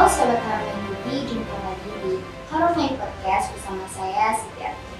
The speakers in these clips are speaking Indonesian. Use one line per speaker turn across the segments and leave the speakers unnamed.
Halo Sobat Harmony TV, jumpa lagi di Harmony Podcast bersama saya Siti Arti.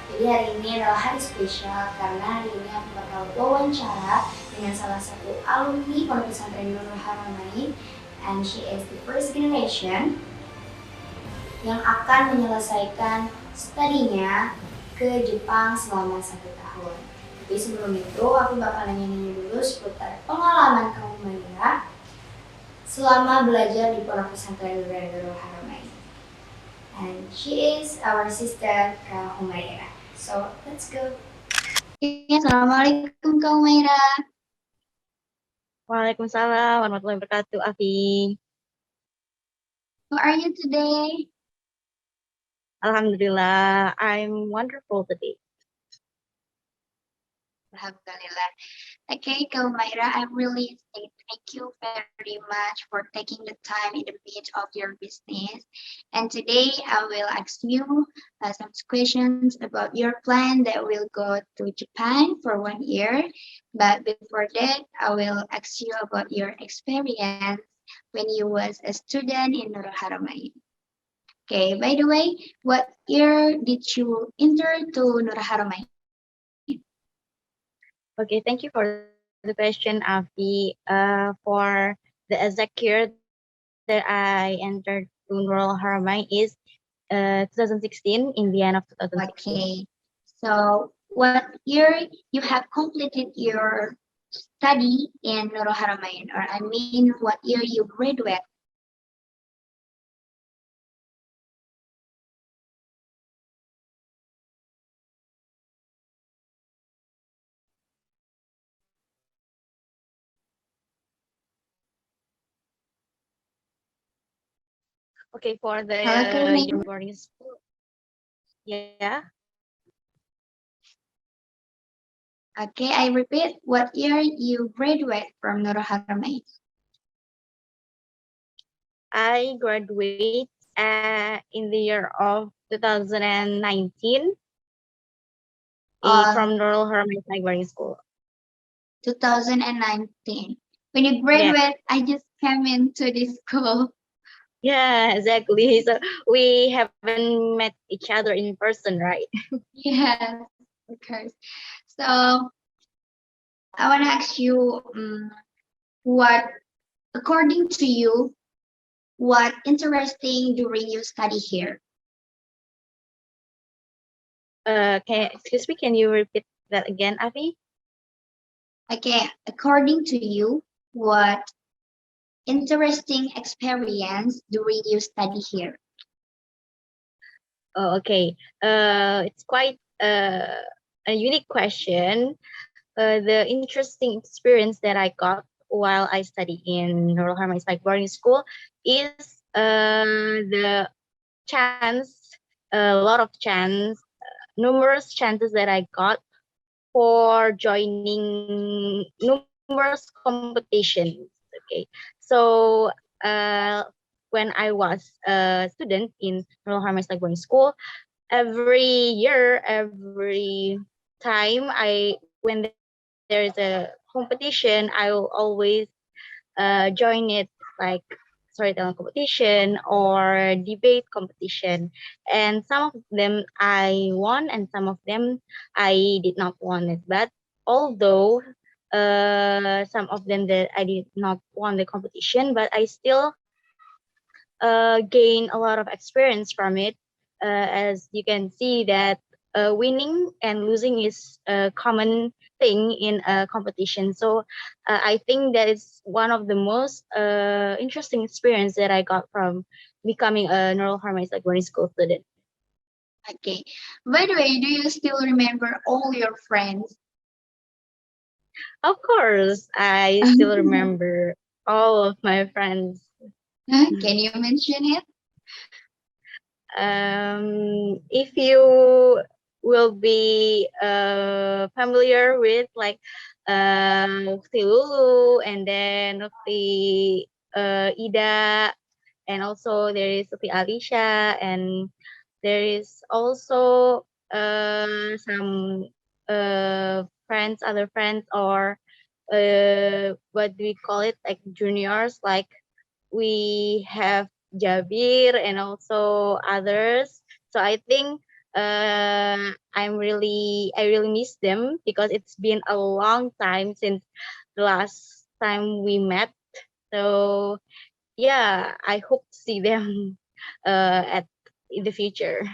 Jadi hari ini adalah hari spesial karena hari ini aku bakal wawancara dengan salah satu alumni Pondok Pesantren Nurul Haramain, and she is the first generation yang akan menyelesaikan studinya ke Jepang selama 1 tahun. Tapi sebelum itu aku bakal nanya-nanya dulu seputar pengalaman kamu Maira selama belajar di Pondok Pesantren Nurul Haramain. And she is our sister Kak Humaira. So let's go. Assalamualaikum Kak Humaira.
Waalaikumsalam warahmatullahi wabarakatuh, Afi.
How are you today?
Alhamdulillah, I'm wonderful today.
Alhamdulillah. Okay, Kak Humaira, I really say thank you very much for taking the time in the midst of your business. And today I will ask you some questions about your plan that will go to Japan for 1 year. But before that, I will ask you about your experience when you was a student in Nurul Haramain. Okay, by the way, what year did you enter to Nurul Haramain?
Okay, thank you for the question, Afi. For the exact year that I entered to Nurul Haramain is 2016, in the end of 2016.
Okay, so what year you have completed your study in Nurul Haramain, or I mean what year you graduate?
Okay, for the boarding school, yeah.
Okay, I repeat, what year you graduate from Nurul Haramain?
I graduate in the year of 2019 from Nurul Haramain boarding school.
2019. When you graduate, yeah. I just came into this school.
Yeah, exactly. So we haven't met each other in person, right?
Yes, of course. So I want to ask you, what, according to you, what interesting during your study here?
Excuse me, can you repeat that again, Afi?
Okay, according to you, what interesting experience during your study here?
Oh, okay. It's quite a unique question. The interesting experience that I got while I study in Nurul Haramain boarding school is the chance, a lot of chance, numerous chances that I got for joining numerous competitions. Okay, so when I was a student in Nurul Haramain boarding school, every year, every time when there is a competition, I will always join it, like storytelling competition or debate competition. And some of them I won, and some of them I did not won it. But although some of them that I did not won the competition, but I still gain a lot of experience from it. As you can see that winning and losing is a common thing in a competition. So I think that is one of the most interesting experience that I got from becoming a Nurul Haramain boarding school student.
Okay. By the way, do you still remember all your friends?
Of course, I still remember all of my friends.
Can you mention it?
If you will be familiar with like Lulu, and then the Ida, and also there is the Alicia, and there is also some friends, other friends, or what do we call it, like juniors, like we have Jabir and also others. So I think I really miss them because it's been a long time since the last time we met. So yeah, I hope to see them at in the future.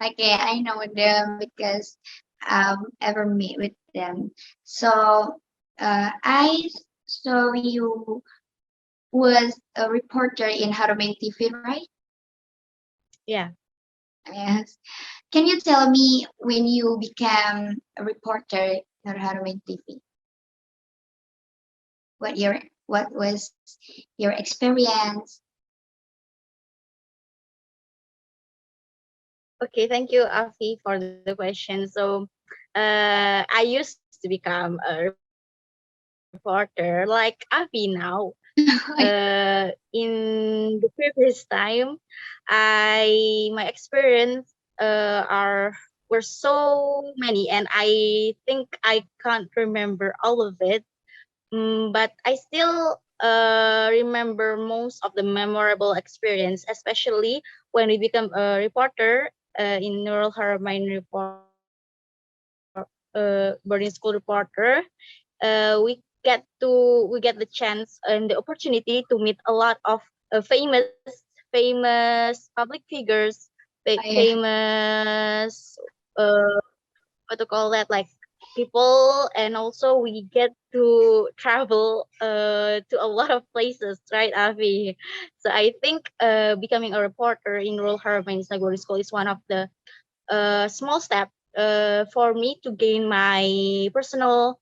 Okay, I know them because ever meet with them. So I saw you was a reporter in Harumain TV, right?
Yeah.
Yes. Can you tell me when you became a reporter in Harumain TV? What was your experience?
Okay, thank you, Afi, for the question. So, I used to become a reporter like Afi now. In the previous time, my experience are were so many, and I think I can't remember all of it. But I still remember most of the memorable experience, especially when we become a reporter in Nurul Haramain report, boarding school reporter. We get the chance and the opportunity to meet a lot of famous public figures,
Yeah.
famous what to call that, like people, and also we get to travel to a lot of places, right, Avi? So I think becoming a reporter in Rural Haramain Nagori School is one of the small step for me to gain my personal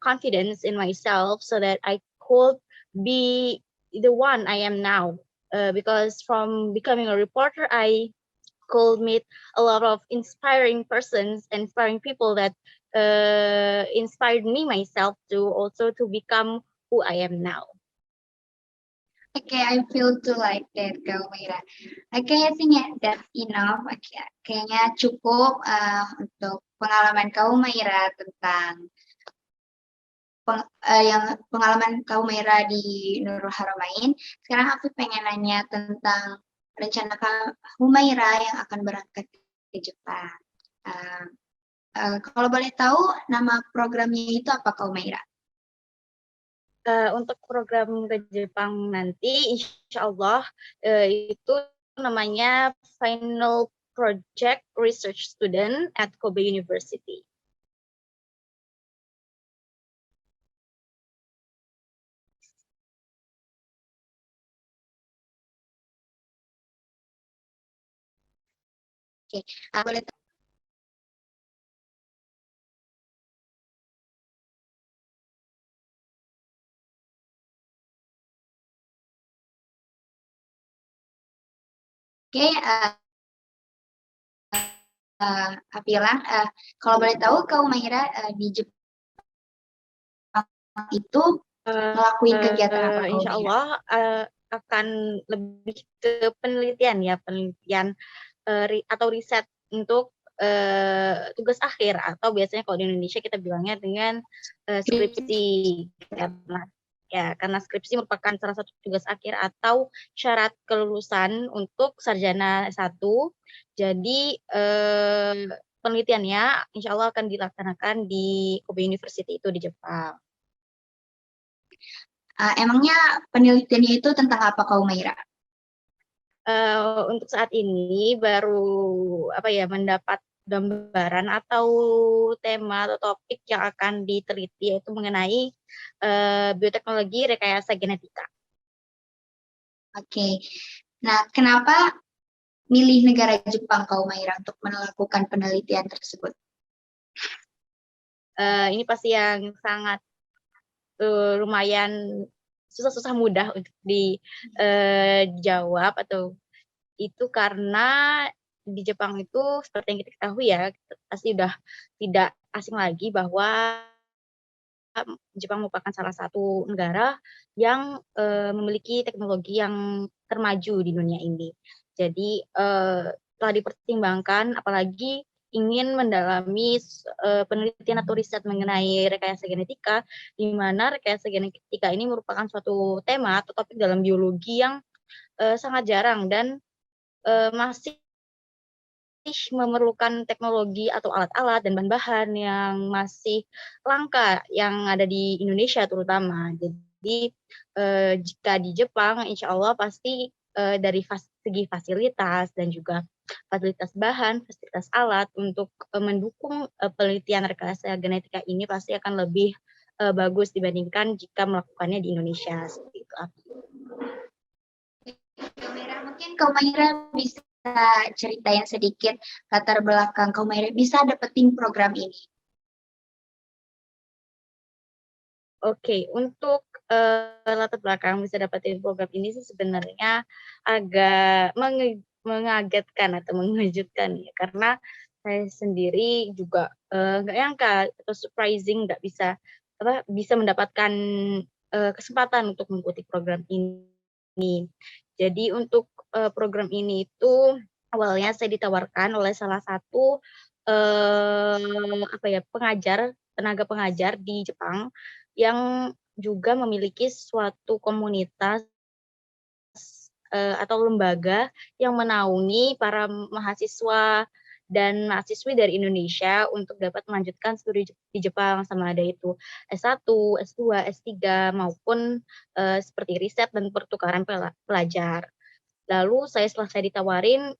confidence in myself so that I could be the one I am now. Because from becoming a reporter, I could meet a lot of inspiring persons, inspiring people that inspired me myself to also to become who I am now.
Okay, I feel too like that, Kak Mira. Okay, I think that's enough. Okay, kayaknya cukup untuk pengalaman kau Maira tentang yang pengalaman kau Maira di Nurul Haramain. Sekarang aku pengen nanya tentang rencana kau Humaira yang akan berangkat ke Jepang. Kalau boleh tahu nama programnya itu apa kau Maira?
Untuk program ke Jepang nanti, insya Allah itu namanya Final Project Research Student at Kobe University.
Oke, boleh tahu. Oke, Apilan, kalau boleh tahu kau Maira di Jepang itu ngelakuin kegiatan apa kau
Insya
Maira?
Allah akan lebih ke penelitian ya, penelitian atau riset untuk tugas akhir, atau biasanya kalau di Indonesia kita bilangnya dengan skripsi. Karena skripsi merupakan salah satu tugas akhir atau syarat kelulusan untuk sarjana S1. Jadi penelitiannya insya Allah akan dilaksanakan di Kobe University itu di Jepang.
Emangnya penelitiannya itu tentang apa kau Maira?
Untuk saat ini baru mendapat gambaran atau tema atau topik yang akan diteliti, yaitu mengenai bioteknologi rekayasa genetika.
Oke. Nah, kenapa milih negara Jepang kau Maira untuk melakukan penelitian tersebut?
Ini pasti yang sangat lumayan susah mudah untuk dijawab, atau itu karena di Jepang itu seperti yang kita ketahui ya, pasti udah tidak asing lagi bahwa Jepang merupakan salah satu negara yang memiliki teknologi yang termaju di dunia ini. Jadi telah dipertimbangkan, apalagi ingin mendalami penelitian atau riset mengenai rekayasa genetika, di mana rekayasa genetika ini merupakan suatu tema atau topik dalam biologi yang sangat jarang dan masih memerlukan teknologi atau alat-alat dan bahan-bahan yang masih langka yang ada di Indonesia terutama. Jadi jika di Jepang, insya Allah pasti dari segi fasilitas dan juga fasilitas bahan, fasilitas alat untuk mendukung penelitian rekayasa genetika ini pasti akan lebih bagus dibandingkan jika melakukannya di Indonesia seperti itu.
Kaumaira, mungkin Kaumaira bisa ceritain sedikit latar belakang Kaumaira bisa dapetin program ini.
Oke, untuk latar belakang bisa dapetin program ini sih sebenarnya agak mengagetkan atau mengejutkan ya, karena saya sendiri juga nggak nyangka atau surprising nggak bisa mendapatkan kesempatan untuk mengikuti program ini. Jadi untuk program ini itu awalnya saya ditawarkan oleh salah satu tenaga pengajar di Jepang yang juga memiliki suatu komunitas atau lembaga yang menaungi para mahasiswa dan mahasiswi dari Indonesia untuk dapat melanjutkan studi di Jepang, sama ada itu S1, S2, S3 maupun seperti riset dan pertukaran pelajar. Lalu setelah saya ditawarin,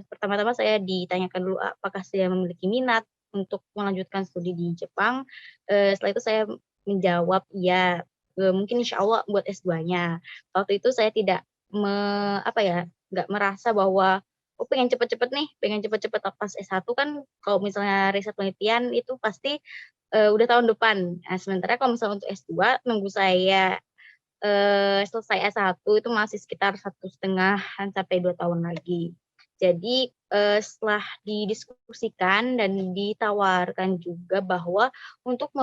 pertama-tama saya ditanyakan dulu apakah saya memiliki minat untuk melanjutkan studi di Jepang. Setelah itu saya menjawab iya, mungkin insya Allah buat S2-nya. Waktu itu saya tidak nggak merasa bahwa, oh pengen cepet-cepet nih, pengen cepet-cepet pas S1 kan kalau misalnya riset penelitian itu pasti udah tahun depan. Nah, sementara kalau misalnya untuk S2 nunggu saya selesai S1 itu masih sekitar 1,5 sampai 2 tahun lagi. Jadi, setelah didiskusikan dan ditawarkan juga bahwa untuk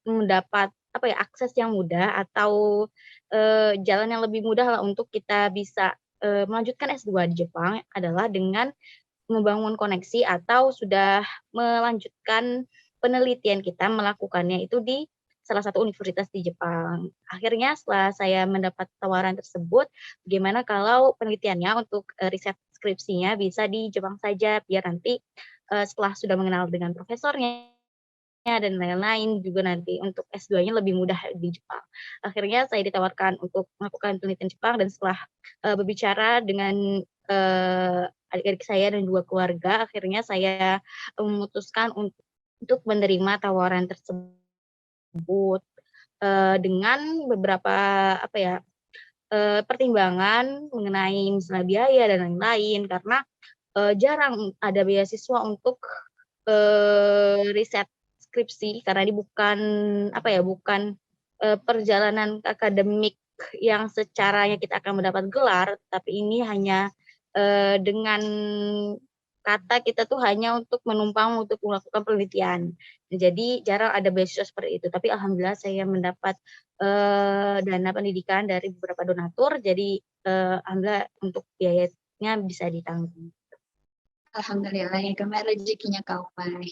mendapat akses yang mudah atau jalan yang lebih mudah lah untuk kita bisa melanjutkan S2 di Jepang adalah dengan membangun koneksi atau sudah melanjutkan penelitian kita melakukannya itu di salah satu universitas di Jepang. Akhirnya setelah saya mendapat tawaran tersebut, bagaimana kalau penelitiannya untuk riset skripsinya bisa di Jepang saja, biar nanti setelah sudah mengenal dengan profesornya dan lain-lain juga nanti untuk S2-nya lebih mudah di Jepang. Akhirnya saya ditawarkan untuk melakukan penelitian Jepang dan setelah berbicara dengan adik-adik saya dan juga keluarga, akhirnya saya memutuskan untuk menerima tawaran tersebut dengan beberapa pertimbangan mengenai misalnya biaya dan lain-lain karena jarang ada beasiswa untuk riset skripsi karena ini bukan perjalanan akademik yang secaranya kita akan mendapat gelar, tapi ini hanya dengan kata kita tuh hanya untuk menumpang untuk melakukan penelitian. Jadi jarang ada beasiswa seperti itu. Tapi alhamdulillah saya mendapat dana pendidikan dari beberapa donatur. Jadi alhamdulillah untuk biayanya bisa ditanggung.
Alhamdulillah ya kemarin rezekinya Kaumai.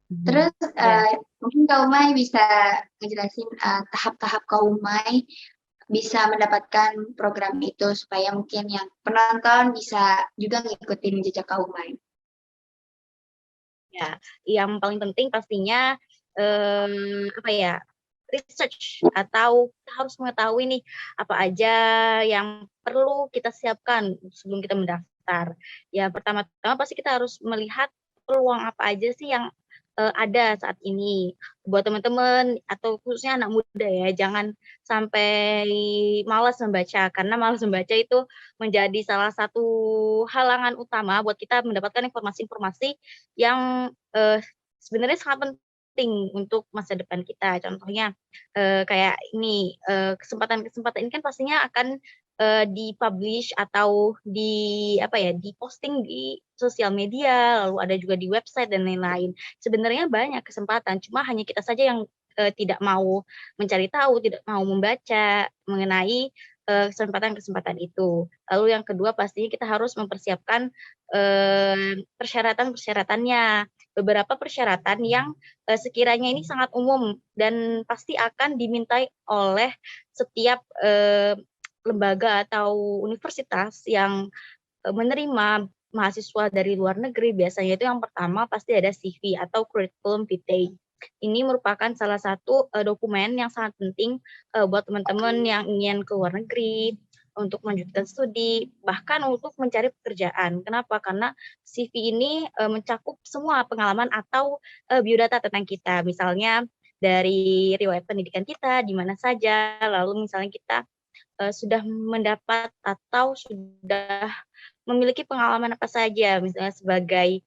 Mhm.
Terus
Ya.
mungkin Kaumai bisa ngejelasin tahap-tahap Kaumai bisa mendapatkan program itu supaya mungkin yang penonton bisa juga ngikutin jejak Kaumai.
Ya, yang paling penting pastinya research atau kita harus mengetahui nih apa aja yang perlu kita siapkan sebelum kita mendaftar. Ya pertama-tama pasti kita harus melihat peluang apa aja sih yang ada saat ini buat teman-teman atau khususnya anak muda ya, jangan sampai malas membaca karena malas membaca itu menjadi salah satu halangan utama buat kita mendapatkan informasi-informasi yang sebenarnya sangat penting untuk masa depan kita. Contohnya kayak ini kesempatan-kesempatan ini kan pastinya akan di-publish atau di-posting di sosial media, lalu ada juga di website dan lain-lain. Sebenarnya banyak kesempatan, cuma hanya kita saja yang tidak mau mencari tahu, tidak mau membaca mengenai kesempatan-kesempatan itu. Lalu yang kedua pastinya kita harus mempersiapkan persyaratan-persyaratannya. Beberapa persyaratan yang sekiranya ini sangat umum dan pasti akan dimintai oleh setiap lembaga atau universitas yang menerima mahasiswa dari luar negeri, biasanya itu yang pertama pasti ada CV atau curriculum vitae. Ini merupakan salah satu dokumen yang sangat penting buat teman-teman yang ingin ke luar negeri untuk melanjutkan studi, bahkan untuk mencari pekerjaan. Kenapa? Karena CV ini mencakup semua pengalaman atau biodata tentang kita. Misalnya dari riwayat pendidikan kita, di mana saja, lalu misalnya kita sudah mendapat atau sudah memiliki pengalaman apa saja, misalnya sebagai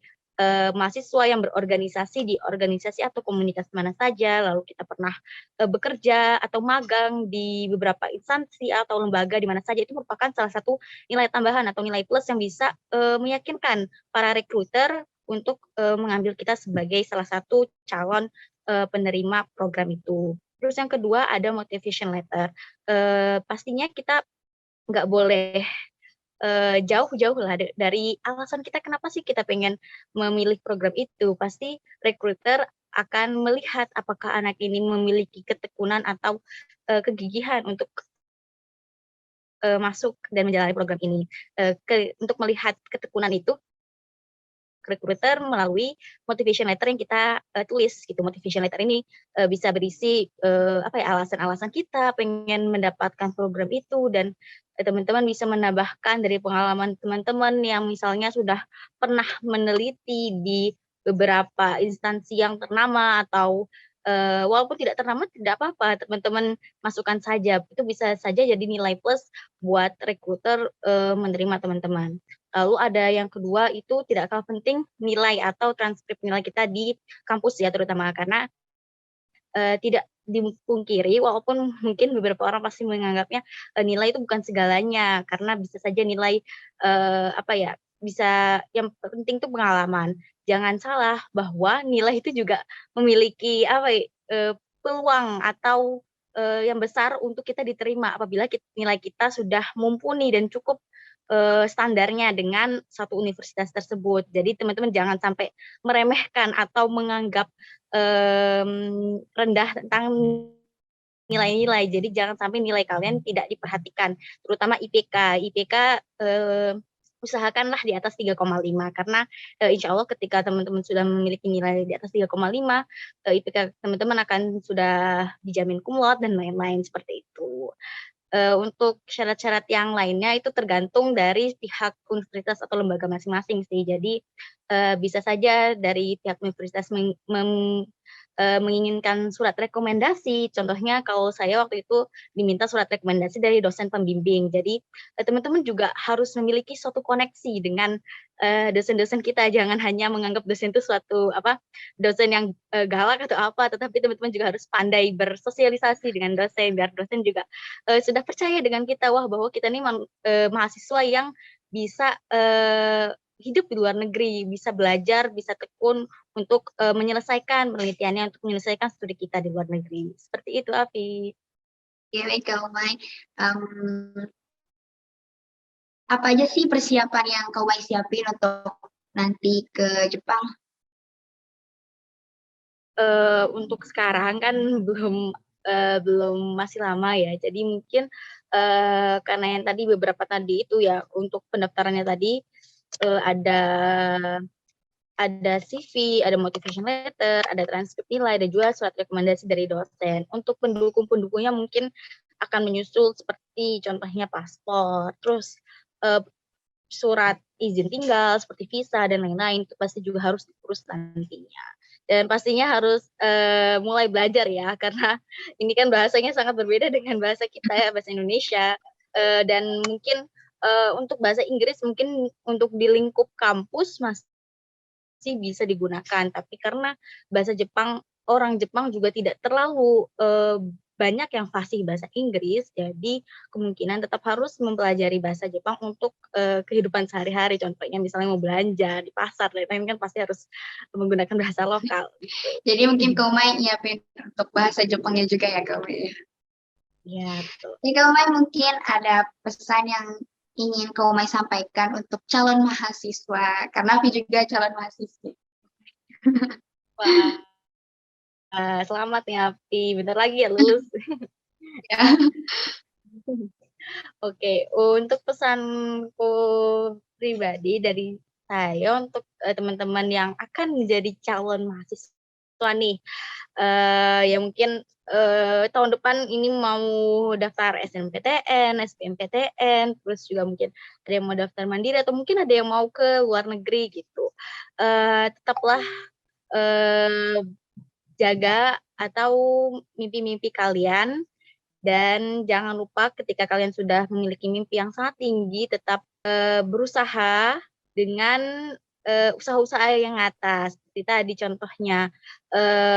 mahasiswa yang berorganisasi di organisasi atau komunitas mana saja, lalu kita pernah bekerja atau magang di beberapa instansi atau lembaga di mana saja, itu merupakan salah satu nilai tambahan atau nilai plus yang bisa meyakinkan para recruiter untuk mengambil kita sebagai salah satu calon penerima program itu. Terus yang kedua ada motivation letter. Pastinya kita nggak boleh jauh-jauh lah dari alasan kita kenapa sih kita pengen memilih program itu. Pasti recruiter akan melihat apakah anak ini memiliki ketekunan atau kegigihan untuk masuk dan menjalani program ini. Untuk melihat ketekunan itu, recruiter melalui motivation letter yang kita tulis gitu. Motivation letter ini bisa berisi alasan-alasan kita pengen mendapatkan program itu, dan teman-teman bisa menambahkan dari pengalaman teman-teman yang misalnya sudah pernah meneliti di beberapa instansi yang ternama, atau walaupun tidak ternama tidak apa-apa, teman-teman masukkan saja. Itu bisa saja jadi nilai plus buat recruiter menerima teman-teman. Lalu ada yang kedua itu tidak kalah penting, nilai atau transkrip nilai kita di kampus ya, terutama karena tidak dipungkiri walaupun mungkin beberapa orang pasti menganggapnya nilai itu bukan segalanya, karena bisa saja nilai bisa, yang penting itu pengalaman. Jangan salah bahwa nilai itu juga memiliki peluang atau yang besar untuk kita diterima apabila nilai kita sudah mumpuni dan cukup standarnya dengan satu universitas tersebut. Jadi teman-teman jangan sampai meremehkan atau menganggap rendah tentang nilai-nilai. Jadi jangan sampai nilai kalian tidak diperhatikan, terutama IPK. IPK usahakanlah di atas 3,5, karena insya Allah ketika teman-teman sudah memiliki nilai di atas 3,5, IPK teman-teman akan sudah dijamin cum laude dan lain-lain seperti itu. Untuk syarat-syarat yang lainnya itu tergantung dari pihak universitas atau lembaga masing-masing sih. Jadi bisa saja dari pihak universitas menginginkan surat rekomendasi. Contohnya kalau saya waktu itu diminta surat rekomendasi dari dosen pembimbing. Jadi teman-teman juga harus memiliki suatu koneksi dengan dosen-dosen kita. Jangan hanya menganggap dosen itu suatu dosen yang galak atau apa, tetapi teman-teman juga harus pandai bersosialisasi dengan dosen, biar dosen juga sudah percaya dengan kita, wah bahwa kita ini mahasiswa yang bisa hidup di luar negeri, bisa belajar, bisa tekun untuk menyelesaikan penelitiannya, untuk menyelesaikan studi kita di luar negeri. Seperti itu, Afi.
Ya, baik Kak Umay. Apa aja sih persiapan yang Kak Umay siapin untuk nanti ke Jepang?
Untuk sekarang kan belum masih lama ya. Jadi mungkin karena yang tadi beberapa tadi itu ya, untuk pendaftarannya tadi ada CV, ada motivation letter, ada transkrip nilai, ada juga surat rekomendasi dari dosen. Untuk pendukung-pendukungnya mungkin akan menyusul seperti contohnya paspor, terus surat izin tinggal seperti visa dan lain-lain, itu pasti juga harus diurus nantinya. Dan pastinya harus mulai belajar ya, karena ini kan bahasanya sangat berbeda dengan bahasa kita ya, bahasa Indonesia. Dan mungkin untuk bahasa Inggris mungkin untuk di lingkup kampus masih bisa digunakan, tapi karena bahasa Jepang, orang Jepang juga tidak terlalu banyak yang fasih bahasa Inggris, jadi kemungkinan tetap harus mempelajari bahasa Jepang untuk kehidupan sehari-hari. Contohnya misalnya mau belanja di pasar, lain-lain kan pasti harus menggunakan bahasa lokal.
Jadi mungkin Kak Umay nyiapin untuk bahasa Jepangnya juga ya Kak Umay?
Ya, betul.
Jadi Kak Umay mungkin ada pesan yang ingin Kak Umay sampaikan untuk calon mahasiswa, karena Afi juga calon mahasiswa.
Wah, selamat ya Afi, bentar lagi ya lulus.
Ya.
Oke, untuk pesanku pribadi dari saya untuk, teman-teman yang akan menjadi calon mahasiswa nih, yang mungkin, tahun depan ini mau daftar SNMPTN, SBMPTN, terus juga mungkin ada yang mau daftar mandiri atau mungkin ada yang mau ke luar negeri gitu. Tetaplah, eee, jaga atau mimpi-mimpi kalian dan jangan lupa ketika kalian sudah memiliki mimpi yang sangat tinggi tetap, berusaha dengan, usaha-usaha yang atas. Seperti tadi contohnya,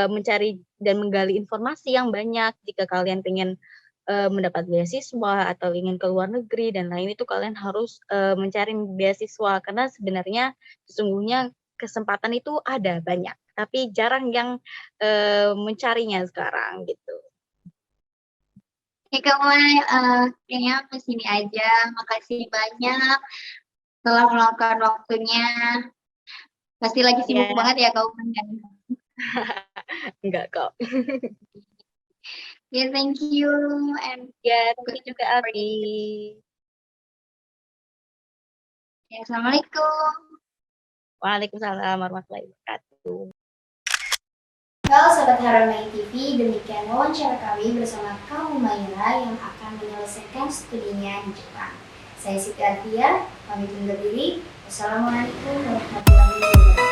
mencari dan menggali informasi yang banyak jika kalian pengen, mendapat beasiswa atau ingin ke luar negeri dan lain itu kalian harus, mencari beasiswa karena sebenarnya sesungguhnya kesempatan itu ada banyak, tapi jarang yang, mencarinya sekarang gitu.
Oke Kak Mai, kayaknya sampai sini aja. Makasih banyak telah meluangkan waktunya. Pasti lagi sibuk
Ya.
banget ya Kak Umay.
Enggak kok.
Ya, thank you and
Ya, thank
good
you juga Alfi.
ya, Assalamualaikum.
Waalaikumsalam warahmatullahi wabarakatuh.
Halo Sobat Haramai TV, demikian wawancara kami bersama Kak Humaira yang akan menyelesaikan studinya di Jepang. Saya Siti Arfia, pamit undur diri. Wassalamualaikum warahmatullahi wabarakatuh.